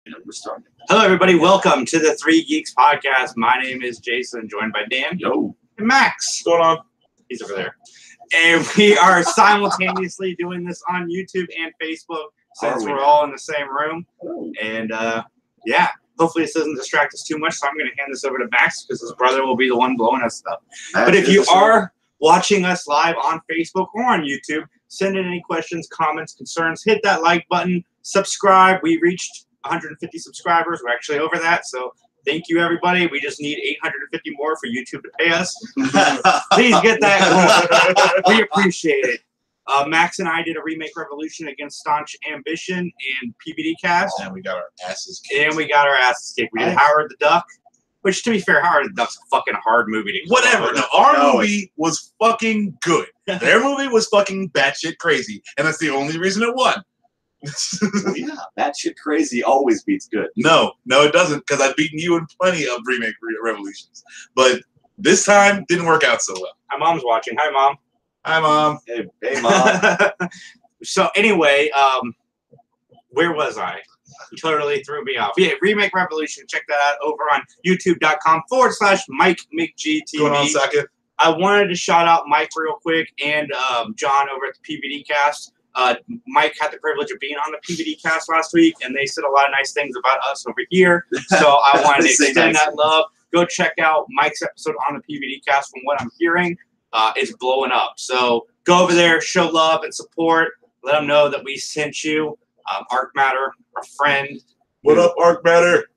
We're starting. Hello, everybody. Welcome to the Three Geeks podcast. My name is Jason, joined by Dan. Yo. And Max. What's going on? He's over there. And we are simultaneously doing this on YouTube and Facebook since we're all in the same room. And yeah, hopefully this doesn't distract us too much. So I'm going to hand this over to Max because his brother will be the one blowing us up. But if you are watching us live on Facebook or on YouTube, send in any questions, comments, concerns. Hit that like button. Subscribe. We reached 150 subscribers. We're actually over that. So thank you, everybody. We just need 850 more for YouTube to pay us. Please get that. We appreciate it. Max and I did a remake revolution against Staunch Ambition and PBD Cast. And we got our asses kicked. We did Howard the Duck, which, to be fair, Howard the Duck's a fucking hard movie to Whatever. No, our movie was fucking good. Their movie was fucking batshit crazy. And that's the only reason it won. Well, yeah, batshit crazy always beats good. No, it doesn't, because I've beaten you in plenty of remake revolutions. But this time didn't work out so well. My mom's watching. Hi, Mom. Hi, Mom. Hey Mom. So anyway, where was I? You totally threw me off. Yeah, Remake Revolution. Check that out over on youtube.com/MikeMcGTV. Going on second. I wanted to shout out Mike real quick and John over at the PBD Cast. Mike had the privilege of being on the PBD Cast last week, and they said a lot of nice things about us over here. So I wanted to extend that love. Go check out Mike's episode on the PBD Cast. From what I'm hearing, it's blowing up. So go over there, show love and support. Let them know that we sent you. Arc Matter, our friend. What up, Arc Matter?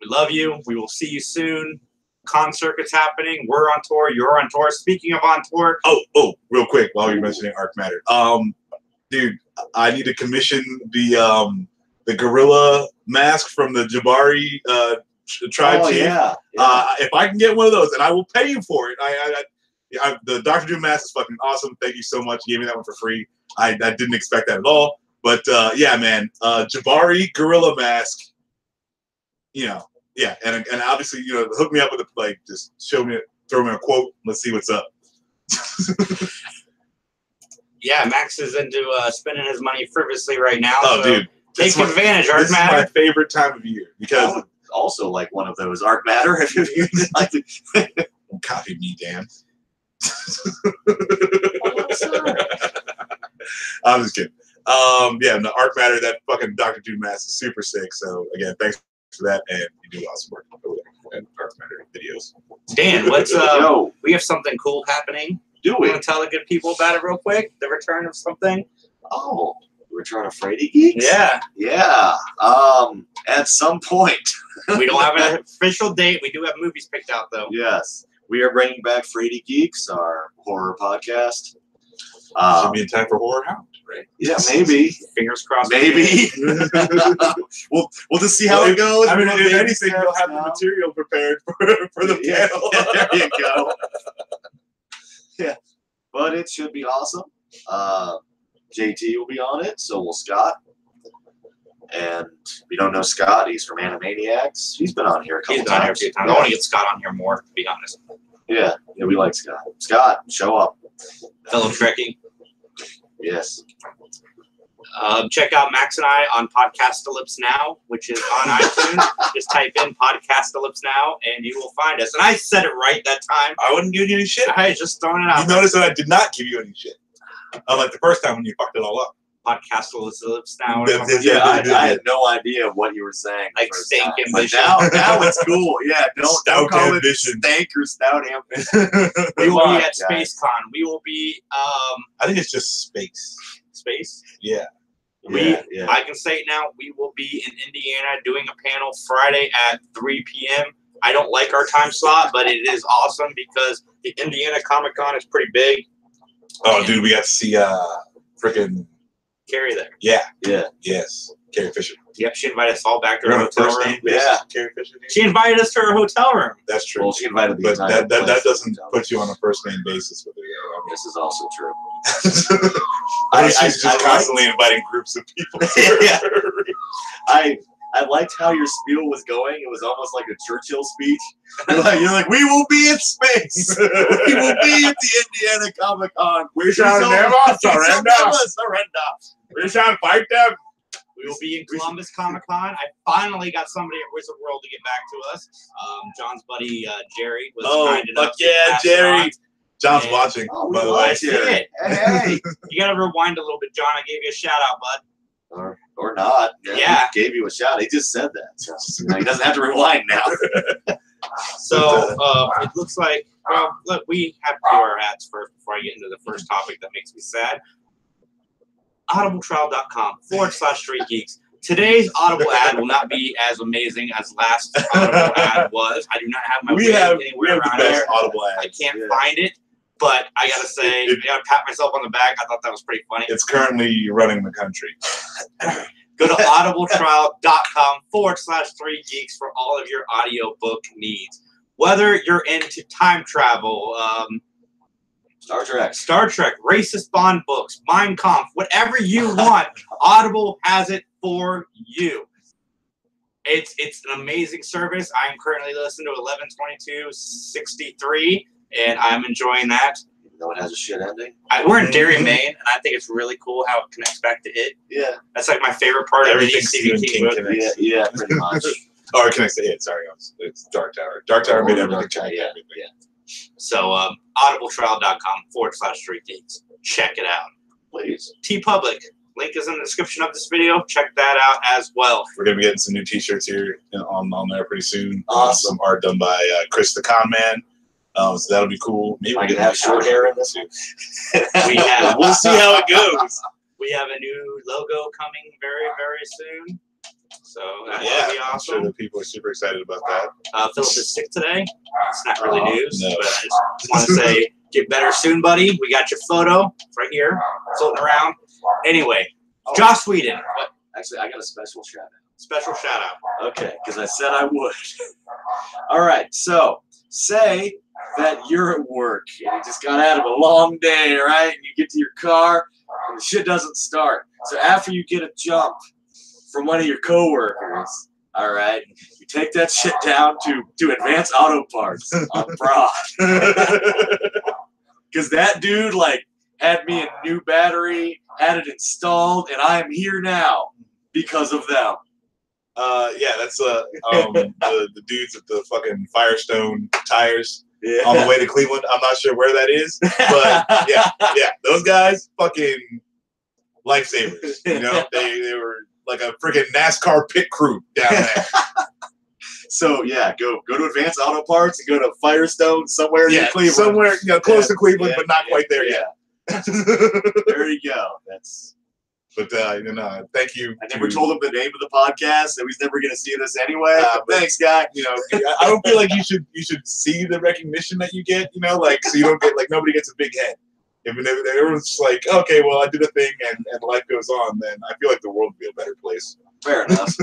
We love you. We will see you soon. Concert is happening. We're on tour. You're on tour. Speaking of on tour. Oh, real quick, while you're mentioning Arc Matter. Dude, I need to commission the gorilla mask from the Jabari tribe chief. Yeah. If I can get one of those, and I will pay you for it. The Dr. Doom mask is fucking awesome. Thank you so much. You gave me that one for free. I didn't expect that at all. But yeah, man, Jabari gorilla mask. Yeah, and obviously, hook me up with just throw me a quote. Let's see what's up. Yeah, Max is into spending his money frivolously right now. Oh, so dude, take advantage. Arc Matter. This is my favorite time of year because I would also like one of those Arc Matter if you like to copy me, Dan. I'm just kidding. Yeah, the Arc Matter, that fucking Dr. Doom mask is super sick. So again, thanks for that, and you do awesome work over there and Arc Matter videos. Dan, we have something cool happening. do Want it. to tell the good people about it real quick? The return of something? Oh, the return of Frady Geeks? Yeah. Yeah. At some point. We don't have an official date. We do have movies picked out, though. Yes. We are bringing back Frady Geeks, our horror podcast. Should be in time for Horror Hound, right? Yeah, maybe. Fingers crossed. Maybe. we'll just see how it goes. I mean, if anything, you'll have the material prepared for the panel. There you go. Yeah, but it should be awesome. JT will be on it, so will Scott. And if you don't know Scott, he's from Animaniacs. He's been on here a couple times. He's been on here a few times. I want to get Scott on here more, to be honest. Yeah, we like Scott. Scott, show up. Fellow Trekkie. Yes. Check out Max and I on Podcastalypse Now, which is on iTunes. Just type in Podcastalypse Now, and you will find us. And I said it right that time. I wouldn't give you any shit. I was just throwing it out. You notice that I did not give you any shit. Like the first time when you fucked it all up. Podcastalypse Now. Yeah, I had no idea what you were saying. Like Stank Ambition. Now it's cool. Yeah, don't call Ambition. it Stank or Stout Ambition. We will be at SpaceCon. We will be. I think it's just space. Space? Yeah. Yeah. I can say it now. We will be in Indiana doing a panel Friday at 3 p.m. I don't like our time slot, but it is awesome because the Indiana Comic Con is pretty big. Oh, dude, we got to see freaking Carrie there. Yeah. Yes. Carrie Fisher. Yep, she invited us all back to her hotel room. Yeah. Carrie Fisher. Dude? She invited us to her hotel room. That's true. Well, she invited the but entire that doesn't put you on a first name basis with her. This is also true. She's just constantly inviting groups of people. Yeah. I liked how your spiel was going. It was almost like a Churchill speech. You're like, we will be in space. We will be at the Indiana Comic Con. We shall never surrender. Surrender. We shall fight them. We We will be in Columbus Comic-Con. I finally got somebody at Wizard World to get back to us. John's buddy Jerry was kind enough to pass Jerry. John's watching. Oh, by the way, I see it. Hey. You gotta rewind a little bit, John. I gave you a shout out, bud. Or not. Yeah. He gave you a shout. He just said that. So he doesn't have to rewind now. So it looks like, well, look, we have to do our ads first before I get into the first topic that makes me sad. audibletrial.com/Street Geeks. Today's Audible ad will not be as amazing as last Audible ad was. I do not have my anywhere around there. Audible ads. I can't find it, but I gotta say, I gotta pat myself on the back. I thought that was pretty funny. It's currently running the country. Go to audibletrial.com/3 Geeks for all of your audiobook needs. Whether you're into time travel, Star Trek, racist Bond books, Mein Kampf, whatever you want, Audible has it for you. It's an amazing service. I am currently listening to 11/22/63, and I'm enjoying that. Even though it has a shit ending. We're in Derry, Maine, and I think it's really cool how it connects back to it. Yeah. That's like my favorite part of any Stephen King King book. Yeah, pretty much. Or it connects to it. Sorry, it's Dark Tower. Dark Tower made everything connect. Yeah. So audibletrial.com/Street Geeks. Check it out. Please. TeePublic. Link is in the description of this video. Check that out as well. We're going to be getting some new t-shirts here on there pretty soon. Awesome. Some art done by Chris the Con Man. So that'll be cool. Maybe I can have short hair in this one. We'll see how it goes. We have a new logo coming very, very soon. So that'll be I'm awesome. sure that people are super excited about that. Philip is sick today. It's not really news, no. but I just want to say, get better soon, buddy. We got your photo right here, floating around. Anyway, Joss Whedon. Actually, I got a special shout out. Special shout out. Okay, because I said I would. All right, so say that you're at work and you just got out of a long day, right? And you get to your car and the shit doesn't start. So after you get a jump from one of your coworkers, all right, you take that shit down to Advanced Auto Parts on Broad. Because that dude, like, had me a new battery, had it installed, and I am here now because of them. That's the dudes at the fucking Firestone tires Yeah. on the way to Cleveland. I'm not sure where that is, but yeah, those guys, fucking lifesavers. You know, they were like a freaking NASCAR pit crew down there. So yeah, go to Advanced Auto Parts and go to Firestone somewhere near Cleveland. Somewhere close to Cleveland, but not quite there yet. There you go. But thank you. I never told him the name of the podcast, so he's never gonna see this anyway. Thanks, guy. You know, I don't feel like you should see the recognition that you get. You know, like so you don't get like nobody gets a big head. If everyone's just like, okay, well, I did a thing and life goes on, then I feel like the world would be a better place. Fair enough.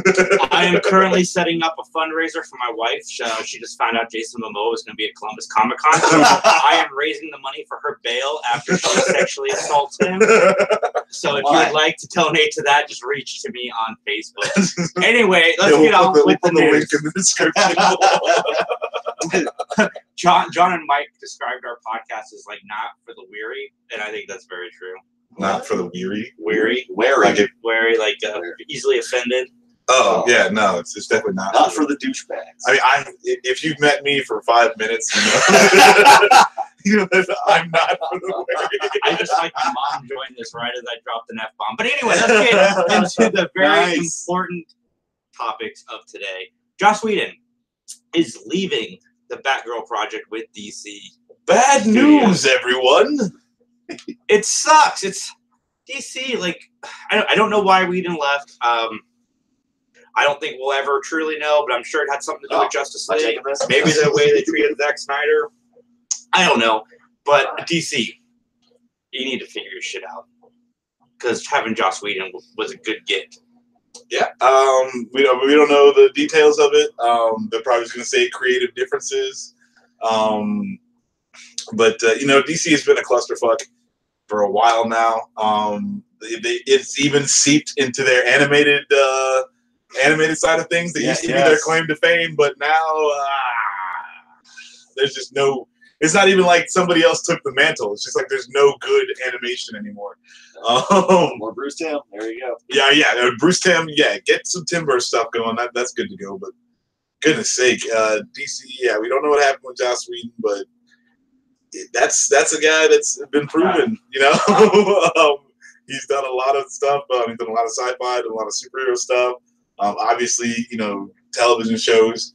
I am currently setting up a fundraiser for my wife. She just found out Jason Momoa is going to be at Columbus Comic-Con. So I am raising the money for her bail after she sexually assaults him. So if you'd like to donate to that, just reach to me on Facebook. Anyway, let's get on with the news. Link in the description. John and Mike described our podcast as like not for the weary, and I think that's very true. Not for the weary. Wary, like easily offended. Oh yeah, no, it's definitely not. Not for the douchebags. I mean, if you've met me for 5 minutes, you know that I'm not for the weary. I just like my mom joined this right as I dropped an F-bomb. But anyway, let's get into the very important topics of today. Joss Whedon is leaving the Batgirl project with DC. Bad news, everyone. It sucks. It's DC. Like I don't know why Whedon left. I don't think we'll ever truly know, but I'm sure it had something to do with Justice League. Maybe the way they treated Zack Snyder. I don't know. But DC, you need to figure your shit out. Because having Joss Whedon was a good get. Yeah. We don't know the details of it. They're probably just going to say creative differences. But DC has been a clusterfuck for a while now. It's even seeped into their animated side of things. That used to be their claim to fame, but now there's just no It's not even like somebody else took the mantle. It's just like there's no good animation anymore. More Bruce Timm. There you go. Yeah. Bruce Timm. Yeah, get some Timber stuff going. That's good to go. But goodness sake, DC. Yeah, we don't know what happened with Joss Whedon, but that's a guy that's been proven. You know, he's done a lot of stuff. He's done a lot of sci-fi, done a lot of superhero stuff. Obviously, you know, television shows.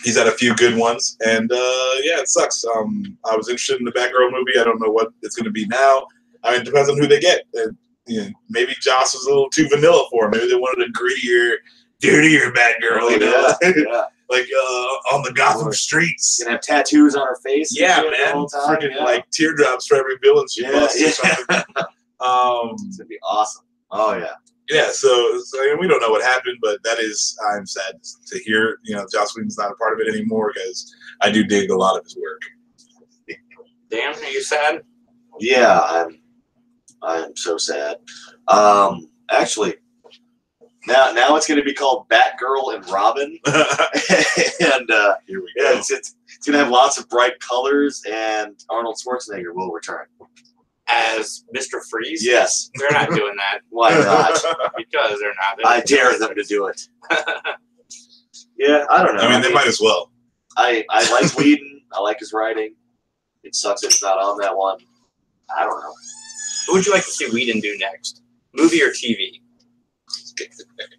He's had a few good ones, and yeah, it sucks. I was interested in the Batgirl movie. I don't know what it's going to be now. I mean, it depends on who they get. You know, maybe Joss was a little too vanilla for him. Maybe they wanted a grittier, dirtier Batgirl. You know? Yeah. Like on the Gotham streets. Gonna have tattoos on her face. Yeah, man. Freaking like teardrops for every villain she busts or something. It's gonna be awesome. Oh yeah. Yeah, so I mean, we don't know what happened, but I'm sad to hear, you know, Joss Whedon's not a part of it anymore because I do dig a lot of his work. Dan, are you sad? Yeah, I'm so sad. Actually, now it's going to be called Batgirl and Robin, and here we go. Yeah, it's going to have lots of bright colors, and Arnold Schwarzenegger will return. As Mr. Freeze? Yes. They're not doing that. Why not? Because they're not. I dare them to do it. Yeah, I don't know. I mean, they might as well. I like Whedon. I like his writing. It sucks it's not on that one. I don't know. What would you like to see Whedon do next? Movie or TV?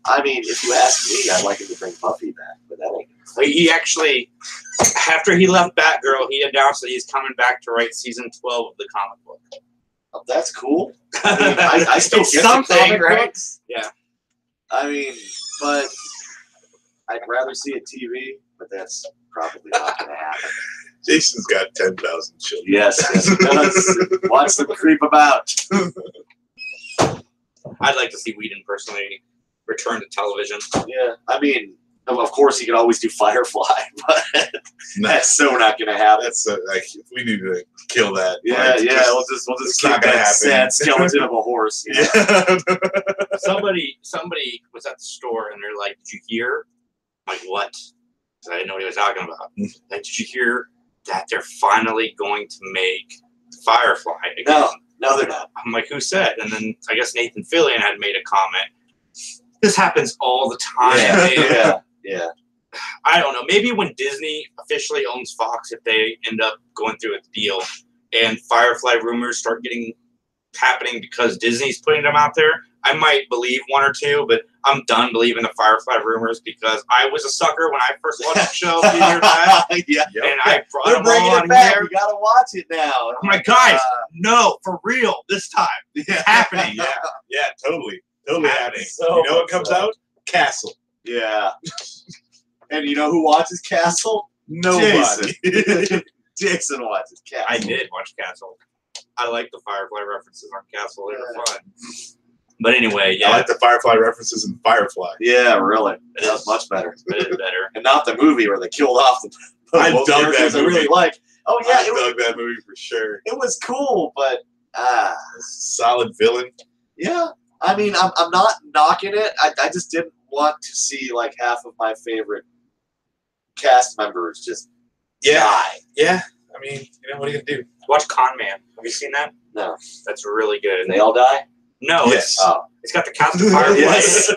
I mean, if you ask me, I'd like him to bring Buffy back, but that ain't. He actually, after he left Batgirl, he announced that he's coming back to write season 12 of the comic book. Oh, that's cool. I mean, I still It's get something, the comic right? books. Yeah. I mean, but I'd rather see a TV, but that's probably not going to happen. Jason's got 10,000 children. Yes, he does. Watch them creep about. I'd like to see Whedon personally return to television. Yeah, I mean, of course he could always do Firefly, but that's so not going to happen. That's like we need to kill that. Yeah, yeah. We'll just keep that sad skeleton of a horse. You know? Somebody was at the store and they're like, "Did you hear?" I'm like, what? I didn't know what he was talking about. Like, did you hear that they're finally going to make Firefly again? No, they're not. I'm like, who said? And then I guess Nathan Fillion had made a comment. This happens all the time. Yeah. I don't know. Maybe when Disney officially owns Fox, if they end up going through a deal and Firefly rumors start happening because Disney's putting them out there, I might believe one or two, but I'm done believing the Firefly rumors because I was a sucker when I first watched the show a few years back. And I brought them all on here. You gotta watch it now. I'm like, guys, no, for real, this time. It's happening. Yeah, totally happening. So you know what comes out? Castle. Yeah. And you know who watches Castle? Nobody. Jason watches Castle. I did watch Castle. I like the Firefly references on Castle. They were fun. But anyway, yeah. I like the Firefly references in Firefly. Yeah, really. That was much better. It is better. And not the movie where they killed off the I dug that movie. I really like. Oh yeah, I dug that movie for sure. It was cool, but solid villain. Yeah. I mean, I'm not knocking it. I just didn't want to see like half of my favorite cast members just die. Yeah. I mean, you know, what are you gonna do? Watch Con Man. Have you seen that? No. That's really good. They all die? No. Yes. It's got the Cast of Firefly. Yes.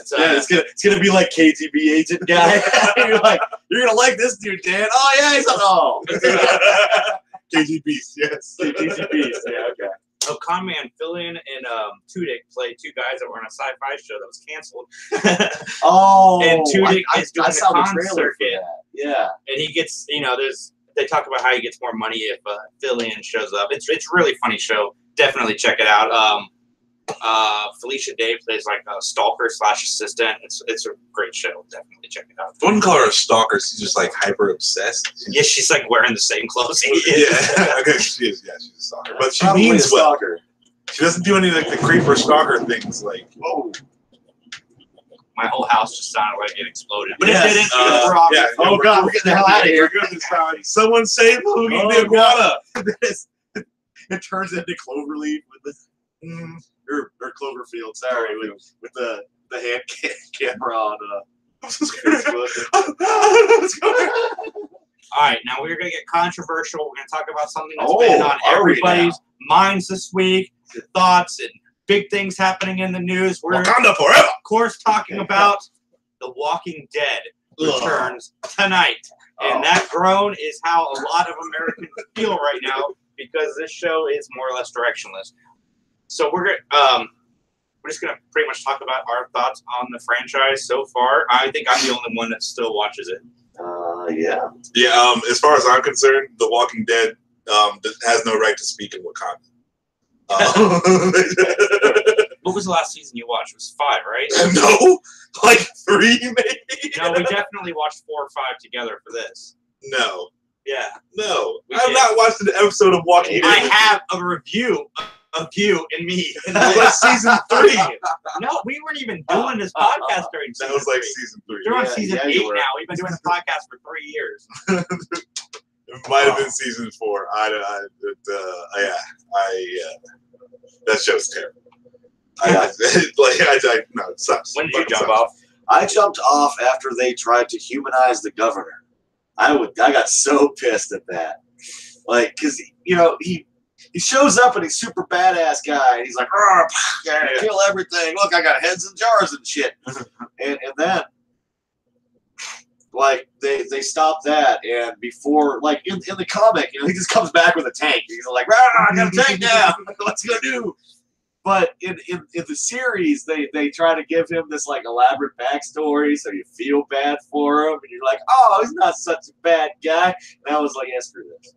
It's gonna be like KGB agent guy. You're gonna like this dude, Dan. Oh yeah, he's KGBs, yes. KGBs, yeah, okay. Oh, Con Man, Fillion, and Tudyk played two guys that were on a sci-fi show that was canceled. And Tudyk is doing the con circuit. Yeah. And he gets, they talk about how he gets more money if Fillion shows up. It's a really funny show. Definitely check it out. Felicia Day plays like a stalker / assistant. It's a great show. Definitely check it out. I wouldn't call her a stalker. She's just like hyper obsessed. Yeah, she's like wearing the same clothes he is. Yeah, okay, she is. Yeah, she's a stalker. But she means well. She doesn't do any like the creeper stalker things. Like, whoa. My whole house just sounded like it exploded. But yes. It didn't. Yeah, oh, God, we're getting the hell out of here. We're good this time. Someone save Boogie the iguana. It turns into Cloverleaf with the... or Cloverfield, sorry, with the hand camera on Facebook. right, now we're going to get controversial. We're going to talk about something that's been on are we everybody's minds this week. The thoughts and big things happening in the news. We're, Wakanda forever! of course, talking about The Walking Dead returns tonight. And that groan is how a lot of Americans feel right now because this show is more or less directionless. So we're just going to pretty much talk about our thoughts on the franchise so far. I think I'm the only one that still watches it. Yeah. Yeah, as far as I'm concerned, The Walking Dead has no right to speak in Wakanda. What was the last season you watched? It was 5, right? No, like 3 maybe. No, we definitely watched 4 or 5 together for this. No. Yeah. No. We I've did. not watched an episode of Walking Dead. I have a review of you and me. That was like season 3. No, we weren't even doing this podcast during season That was like 3. season 3. They're on Yeah, season yeah, 8 you were. now. We've been doing this podcast for 3 years. It might have been season 4. That show's terrible. No, it sucks. When did you Fucking jump sucks. off? I jumped off after they tried to humanize the governor. I got so pissed at that. Like, because, you know, he shows up and he's super badass guy. And he's like, kill everything. Look, I got heads in jars and shit. and then, like, they stop that. And before, like, in the comic, you know, he just comes back with a tank. He's like, I got a tank now. What's he going to do? But in the series, they try to give him this like elaborate backstory, so you feel bad for him, and you're like, oh, he's not such a bad guy. And I was like, yeah, screw this.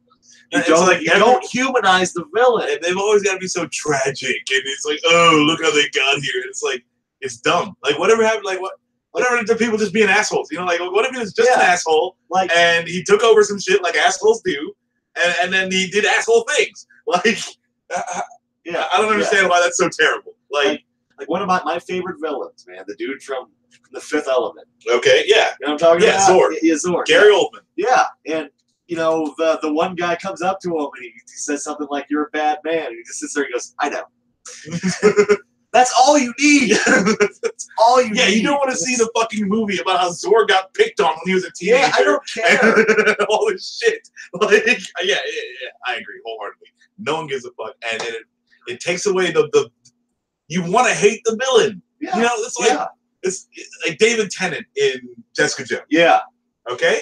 You don't humanize the villain. And they've always got to be so tragic, and it's like, oh, look how they got here. And it's like, it's dumb. Like whatever happened, like whatever to people just being assholes. You know, like what if he was just an asshole, like, and he took over some shit like assholes do, and then he did asshole things, like. Yeah, I don't understand why that's so terrible. Like one of my favorite villains, man, the dude from The Fifth Element. Okay, yeah. You know what I'm talking about? Zord. Yeah, Zord. Gary Oldman. Yeah, and you know the one guy comes up to him and he says something like, "You're a bad man," and he just sits there and goes, "I know." That's all you need. That's all you need. Yeah, you don't want to see the fucking movie about how Zord got picked on when he was a teenager. Yeah, I don't care. All this shit. Like, yeah, I agree wholeheartedly. No one gives a fuck, and it takes away the you want to hate the villain. Yeah. You know, it's like it's like David Tennant in Jessica Jones. Yeah. Okay?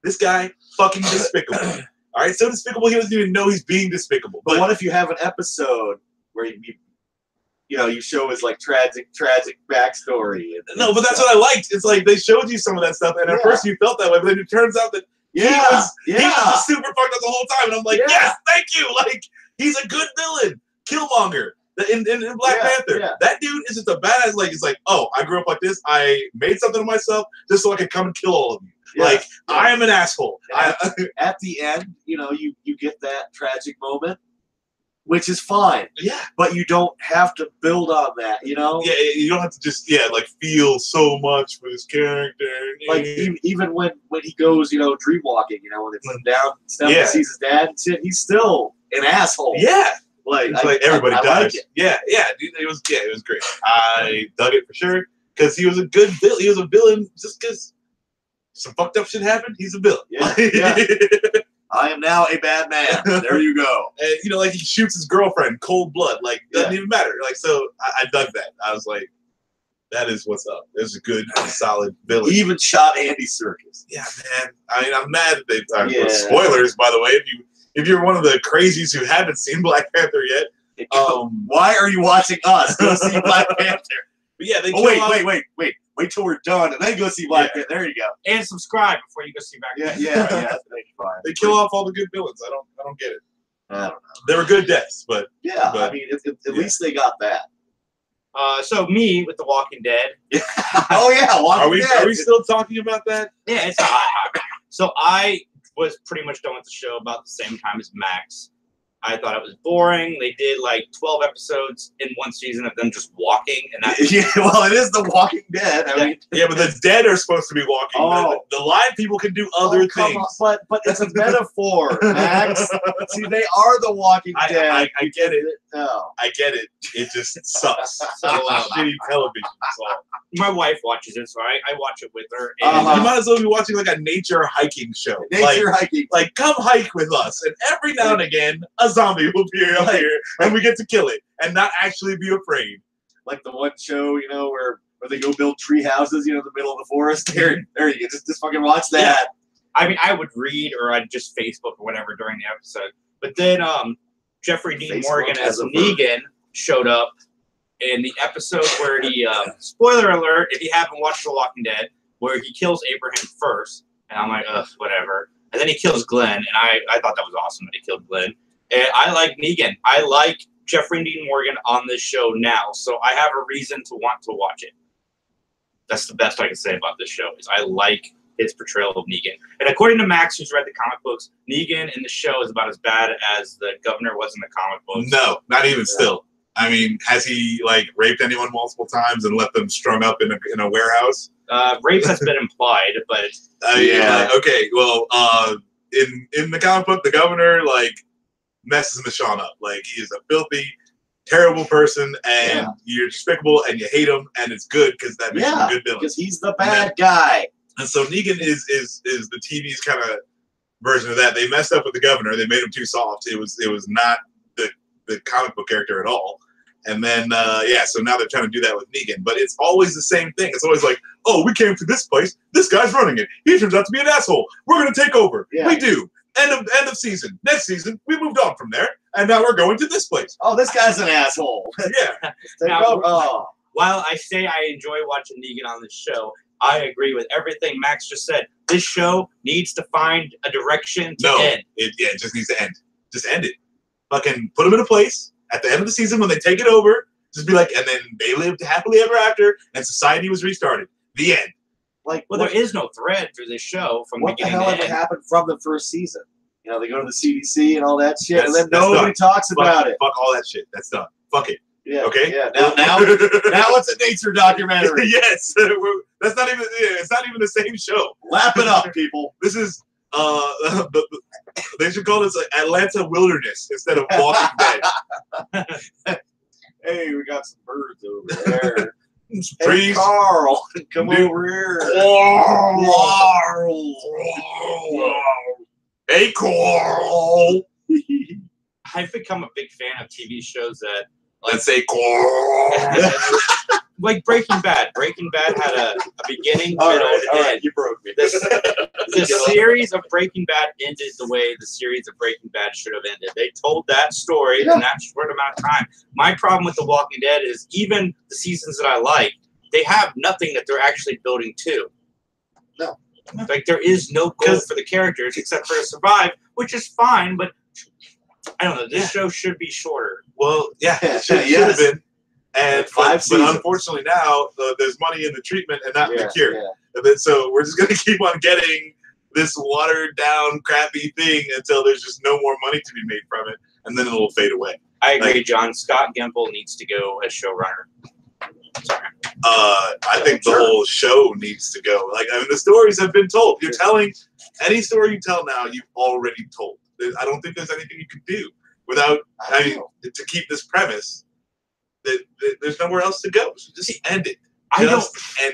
This guy fucking despicable. All right, so despicable he doesn't even know he's being despicable. But what if you have an episode where you show his like tragic backstory? No, but that's what I liked. It's like they showed you some of that stuff, and at first you felt that way, but then it turns out that he was super fucked up the whole time, and I'm like, yes, thank you. Like he's a good villain. Killmonger in Black Panther. Yeah. That dude is just a badass. Like, it's like, oh, I grew up like this. I made something of myself just so I could come and kill all of you. Yeah. Like, I am an asshole. At the end, you get that tragic moment, which is fine. Yeah. But you don't have to build on that, Yeah, you don't have to just, feel so much for this character. Like, even when he goes, dream walking, when they put him down, Stephen sees his dad and shit, he's still an asshole. Yeah. Like, everybody I dies. like it. Yeah, dude, it was great. I dug it for sure because he was a good villain. He was a villain just because some fucked up shit happened. He's a villain. Yeah. I am now a bad man. There you go. And like he shoots his girlfriend, cold blood. Like doesn't even matter. Like so, I dug that. I was like, that is what's up. There's a good, solid villain. He even shot Andy Serkis. Yeah, man. I mean, I'm mad that they. Spoilers, by the way. If you're one of the crazies who haven't seen Black Panther yet, why are you watching us? Go see Black Panther. But yeah, they wait till we're done and then go see Black Panther. There you go. And subscribe before you go see Black Panther. Yeah. They kill off all the good villains. I don't get it. I don't know. They were good deaths, but I mean, at least they got that. So me with The Walking Dead. Oh yeah, Walking Dead. Are we still talking about that? Yeah, it's hot. So I was pretty much done with the show about the same time as Max. I thought it was boring. They did like 12 episodes in one season of them just walking, and that. Well, it is The Walking Dead. I mean, but the dead are supposed to be walking. Oh. The live people can do other things. But it's a metaphor, Max. See, they are The Walking Dead. I get it. No. I get it. It just sucks. So, shitty television. So. My wife watches it, so I watch it with her. And You might as well be watching like a nature hiking show. Nature hiking. Like, come hike with us. And every now and again, a zombie will appear up here, and we get to kill it and not actually be afraid. Like the one show, where they go build tree houses, in the middle of the forest. There you go. Just fucking watch that. Yeah. I mean, I would read or I'd just Facebook or whatever during the episode. But then Jeffrey Dean Morgan as Negan showed up in the episode where he, spoiler alert, if you haven't watched The Walking Dead, where he kills Abraham first. And I'm like, ugh, whatever. And then he kills Glenn. And I thought that was awesome that he killed Glenn. And I like Negan. I like Jeffrey Dean Morgan on this show now. So I have a reason to want to watch it. That's the best I can say about this show, is I like his portrayal of Negan. And according to Max, who's read the comic books, Negan in the show is about as bad as the governor was in the comic books. No, not even still. I mean, has he raped anyone multiple times and left them strung up in a warehouse? Rape has been implied, but okay. Well, in the comic book, the governor messes Michonne up. He is a filthy, terrible person, and you're despicable, and you hate him, and it's good because that makes him a good villain. Because he's the bad guy. And so Negan is the TV's kind of version of that. They messed up with the governor. They made him too soft. It was not the comic book character at all. And then so now they're trying to do that with Negan. But it's always the same thing. It's always like, oh, we came to this place. This guy's running it. He turns out to be an asshole. We're gonna take over. Yeah. We do. End of season. Next season, we moved on from there, and now we're going to this place. Oh, this guy's an asshole. Yeah. While I say I enjoy watching Negan on this show, I agree with everything Max just said. This show needs to find a direction to end. It just needs to end. Just end it. Fucking put them in a place at the end of the season when they take it over. Just be like, and then they lived happily ever after, and society was restarted. The end. There is no thread through this show from beginning to end. What the hell ever happened from the first season? They go to the CDC and all that shit, and then nobody talks about it. Fuck all that shit. That's done. Fuck it. Yeah. Okay. Yeah. Now it's a nature documentary. Yes. That's not even. It's not even the same show. Lap it up, people. This is. They should call this Atlanta Wilderness instead of Walking Dead. Hey, we got some birds over there. Trees. Hey, Carl, come over here. Hey, Carl. I've become a big fan of TV shows that. Let's say Carl. Like Breaking Bad. Breaking Bad had a beginning, middle, and end. You broke me. The series of Breaking Bad ended the way the series of Breaking Bad should have ended. They told that story in that short amount of time. My problem with The Walking Dead is even the seasons that I like, they have nothing that they're actually building to. No. There is no goal for the characters except for to survive, which is fine, but I don't know. This show should be shorter. Well, it should have been. And but unfortunately now, there's money in the treatment and not in the cure. Yeah. And then, so we're just going to keep on getting this watered down, crappy thing until there's just no more money to be made from it, and then it'll fade away. I agree, John. Scott Gimple needs to go as showrunner. Sorry. I think the whole show needs to go. The stories have been told. You're telling any story you tell now, you've already told. I don't think there's anything you can do without to keep this premise. There's nowhere else to go. So just end it. End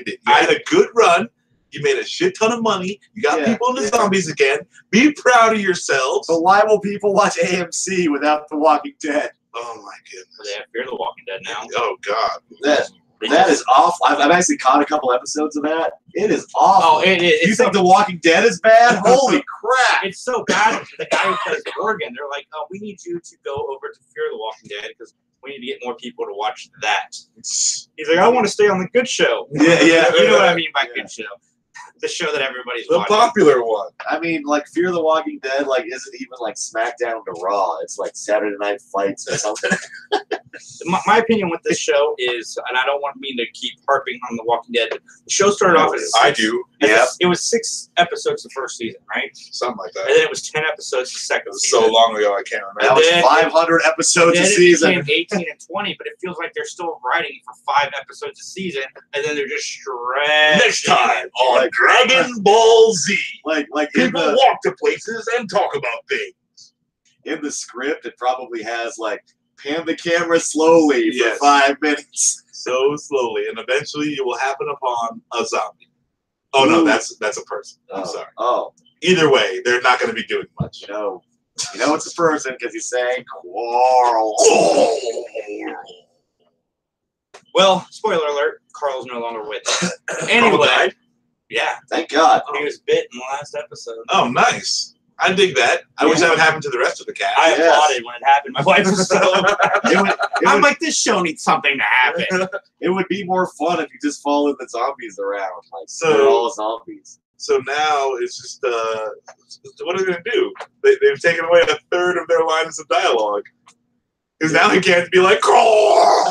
it. You had a good run. You made a shit ton of money. You got people into zombies again. Be proud of yourselves. But why will people watch AMC without The Walking Dead? Oh my goodness. They have Fear the Walking Dead now. Oh God. That is awful. I've actually caught a couple episodes of that. It is awful. Oh, it is. You think The Walking Dead is bad? Holy crap! It's so bad. The guy who plays Morgan, they're like, "Oh, we need you to go over to Fear the Walking Dead because we need to get more people to watch that." He's like, "I want to stay on the good show." Yeah. You know what I mean by good show. The show that everybody's watching. The popular one. I mean, Fear the Walking Dead, isn't even SmackDown to Raw. It's Saturday Night Fights or something. My opinion with this show is, and I don't want me to keep harping on The Walking Dead, but the show started off as I do. Yeah. It was 6 episodes the first season, right? Something like that. And then it was 10 episodes the second season. So long ago, I can't remember. That was 500 episodes a season. It became 18 and 20, but it feels like they're still writing for 5 episodes a season, and then they're just stretching. Next time on Dragon Ball Z. People walk to places and talk about things. In the script, it probably has pan the camera slowly for 5 minutes. So slowly, and eventually you will happen upon a zombie. Oh no, that's a person. I'm sorry. Oh. Either way, they're not going to be doing much. No. You know it's a person because he's saying Quarl. Well, spoiler alert, Carl's no longer with us. Anyway, yeah. Thank God. He was bit in the last episode. Oh, nice. I dig that. I wish that would happen to the rest of the cast. I applauded when it happened. My wife was so I'm like, this show needs something to happen. It would be more fun if you just followed the zombies around. Like, So they're all zombies. So now it's just, what are they going to do? They've taken away a third of their lines of dialogue. Because now they can't be like, Carl!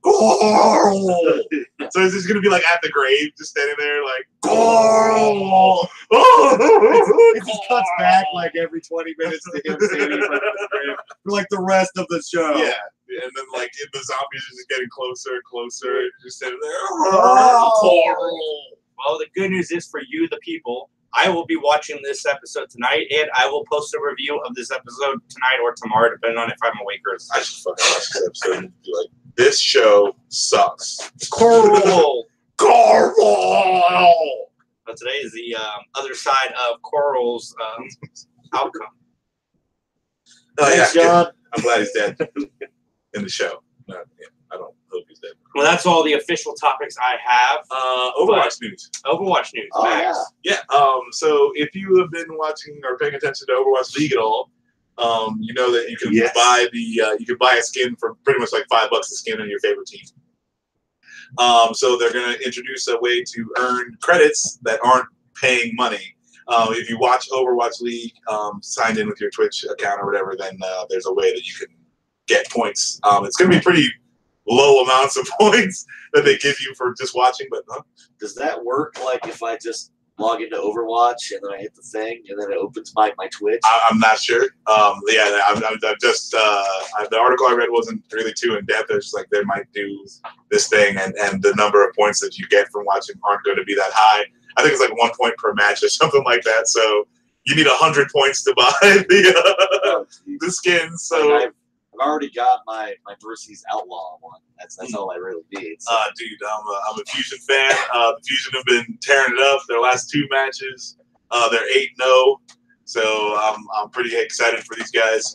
Carl! So it's just going to be like at the grave, just standing there like, Carl! It just cuts back like every 20 minutes to him standing in front of his grave for like the rest of the show. Yeah. And then like the zombies are just getting closer and closer. And just standing there, Carl! Well, the good news is for you, the people, I will be watching this episode tonight, and I will post a review of this episode tonight or tomorrow, depending on if I'm awake or asleep. I should fucking watch this episode and be like, this show sucks. Coral! Carl! But today is the other side of Coral's outcome. Oh, yeah. Thanks, John. I'm glad he's dead in the show. I don't hope he's dead. Well, that's all the official topics I have. Overwatch news. Overwatch news. Oh, Max. Yeah. So if you have been watching or paying attention to Overwatch League at all, you know that you can buy you can buy a skin for pretty much like $5 a skin on your favorite team. So they're going to introduce a way to earn credits that aren't paying money. If you watch Overwatch League, signed in with your Twitch account or whatever, then there's a way that you can get points. It's going to be pretty low amounts of points that they give you for just watching, but Does that work like if I just log into Overwatch and then I hit the thing and then it opens my Twitch? I'm not sure. Yeah, I'm just the article I read wasn't really too in depth. It's just like they might do this thing, and the number of points that you get from watching aren't going to be that high. I think it's like 1 point per match or something like that. So you need 100 points to buy the skins. So I've already got my Mercy's Outlaw one. That's all I really need. So. Dude, I'm a Fusion fan. The Fusion have been tearing it up. Their last 2 matches, they're 8-0. So I'm pretty excited for these guys.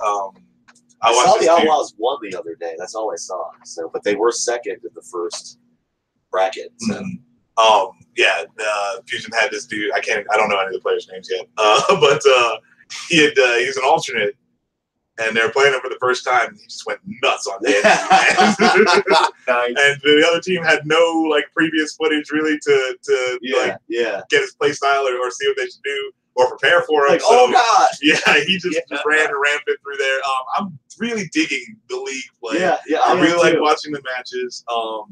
I saw the Outlaws won the other day. That's all I saw. So, but they were second in the first bracket. So. Yeah, Fusion had this dude. I don't know any of the players' names yet. But he's an alternate. And they were playing him for the first time, and he just went nuts on the Nice. And the other team had no previous footage really to get his play style or see what they should do or prepare for him. Like, oh god! Yeah, he just ran rampant through there. I'm really digging the league play. Yeah, I really like watching the matches. So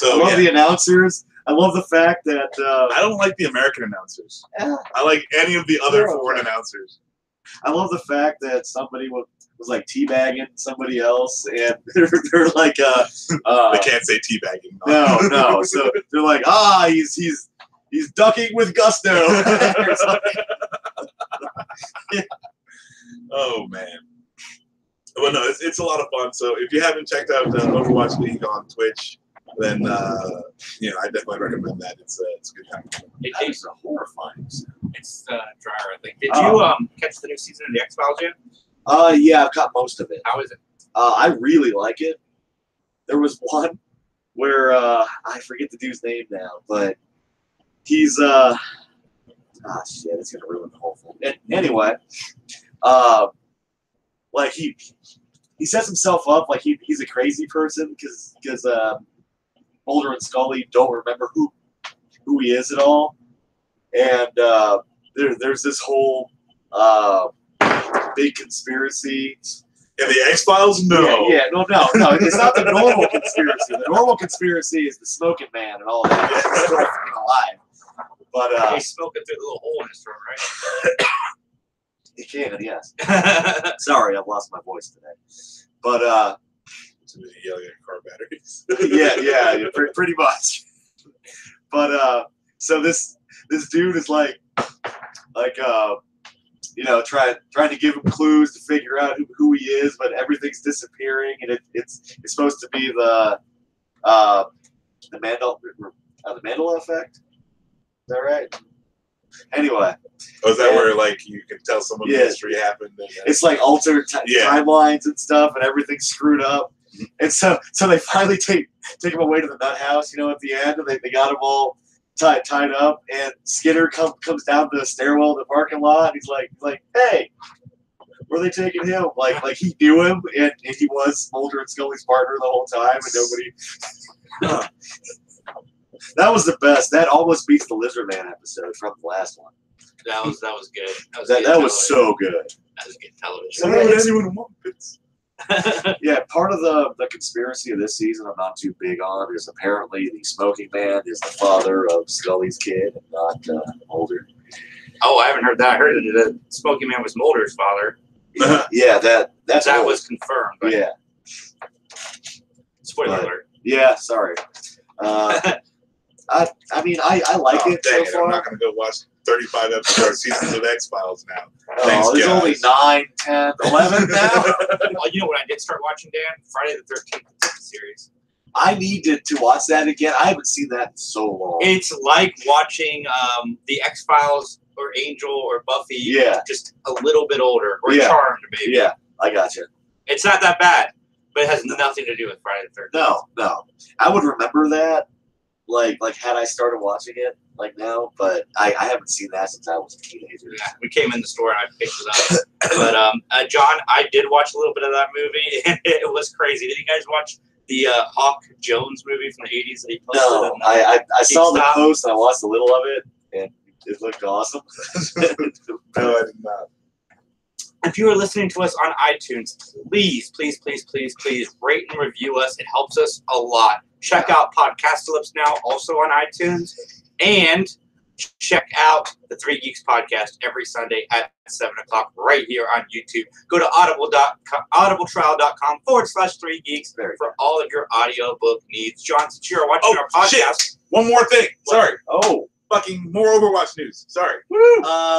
I love the announcers. I love the fact that I don't like the American announcers. Yeah. I like any of the other foreign announcers. I love the fact that somebody was like teabagging somebody else, and they're like, they can't say teabagging. No. So they're like, he's ducking with gusto. Yeah. Oh man. Well, no, it's a lot of fun. So if you haven't checked out Overwatch League on Twitch, then I definitely recommend that. It's a good time. It's horrifying. It's drier, I think. Did you catch the new season of the X-Files yet? Yeah, I've caught most of it. How is it? I really like it. There was one where I forget the dude's name now, but he's shit, it's gonna ruin the whole thing. Anyway, like he sets himself up like he's a crazy person because Mulder and Scully don't remember who he is at all, and there's this whole big conspiracy. Yeah, the X-Files? No. No. It's not the normal conspiracy. The normal conspiracy is the smoking man and all that. He's still fucking alive. But he's smoking through the little hole in his throat, right? He can, yes. Sorry, I've lost my voice today. But yelling at car batteries. yeah, pretty much. But so this dude is like you know, trying to give him clues to figure out who he is, but everything's disappearing, and it's supposed to be the Mandela effect. Is that right? Anyway. Oh, is that where like you can tell someone the history happened? And, it's like altered timelines and stuff, and everything's screwed up. And so they finally take him away to the nut house, you know, at the end, and they got him all tied up. And Skinner comes down the stairwell of the parking lot, and he's like, hey, where are they taking him? Like he knew him, and he was Mulder and Scully's partner the whole time, and nobody. That was the best. That almost beats the Lizard Man episode from the last one. That was good. That was so good. That was good television. So why would anyone want bits? Yeah, part of the conspiracy of this season I'm not too big on is apparently the smoking man is the father of Scully's kid and not Mulder. Oh, I haven't heard that. I heard that the smoking man was Mulder's father. Yeah, that was confirmed. But yeah. Spoiler alert. Yeah, sorry. I mean, I like it so far. I'm not going to go watch 35 seasons of X-Files now. Oh, Thanks, there's only 9, 10, 11 now. Well, you know what I did start watching, Dan? Friday the 13th series. I need to watch that again. I haven't seen that in so long. It's like watching the X-Files or Angel or Buffy. Yeah. Just a little bit older. Or Charmed, maybe. Yeah, I gotcha. It's not that bad, but it has nothing to do with Friday the 13th. No. I would remember that. Like had I started watching it like now, but I haven't seen that since I was a teenager. Yeah, we came in the store and I picked it up. But John, I did watch a little bit of that movie, and it was crazy. Did you guys watch the Hawk Jones movie from the 80s that he posted? No, I saw the post and I watched a little of it, and it looked awesome. No, I did not. If you are listening to us on iTunes, please rate and review us. It helps us a lot. Check out Podcastalypse now, also on iTunes. And check out the Three Geeks podcast every Sunday at 7 o'clock right here on YouTube. Go to audibletrial.com/3 geeks for all of your audiobook needs. John, since you're watching our podcast. Shit. One more thing. Sorry. Oh. Fucking more Overwatch news. Sorry. Woo.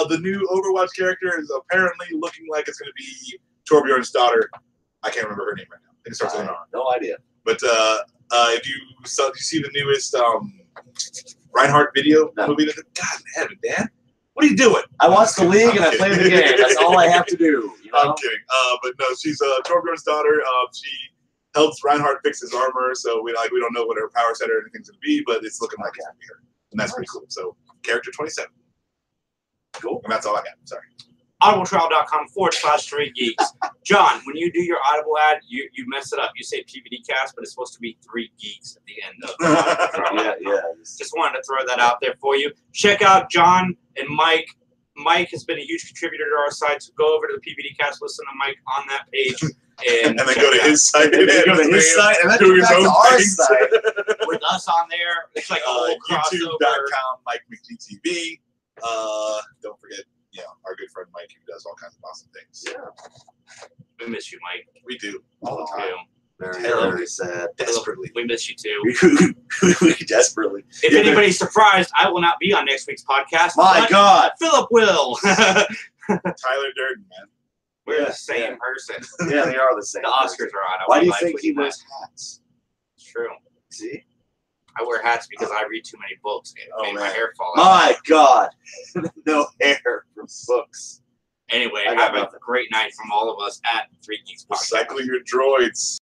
The new Overwatch character is apparently looking like it's going to be Torbjorn's daughter. I can't remember her name right now. I think it starts with an R. No idea. But if you see the newest Reinhardt video movie, God damn it, Dan. What are you doing? I watched the league and I played the game. That's all I have to do. You know? I'm kidding. But no, she's Torbjorn's daughter. She helps Reinhardt fix his armor, so we don't know what her power set or anything's going to be, but it's looking like it's going to be her. And that's pretty cool. So, character 27. Cool. And that's all I got. Sorry. audibletrial.com/3 geeks. John, when you do your Audible ad, you mess it up. You say PVD cast, but it's supposed to be 3 geeks at the end of it. Yeah. Just wanted to throw that out there for you. Check out John and Mike. Mike has been a huge contributor to our site, so go over to the PVD cast, listen to Mike on that page. And then go to his site. And then go to his site and then do his own site. With us on there. It's like a whole crossover. YouTube.com, Mike McGTV. Don't forget, our good friend Mike, who does all kinds of awesome things. Yeah. We miss you, Mike. We do. All the time. Very, very sad. Desperately. We miss you too. We desperately. If anybody's surprised, I will not be on next week's podcast. My God. Philip will. Tyler Durden, man. We're the same person. Yeah, they are the same. The Oscars are on. Why do you think he wears hats? It's true. See? I wear hats because I read too many books and it made my hair fall out. My God. No hair from books. Anyway, have a great night from all of us at 3 Geeks Podcast. Recycle your droids.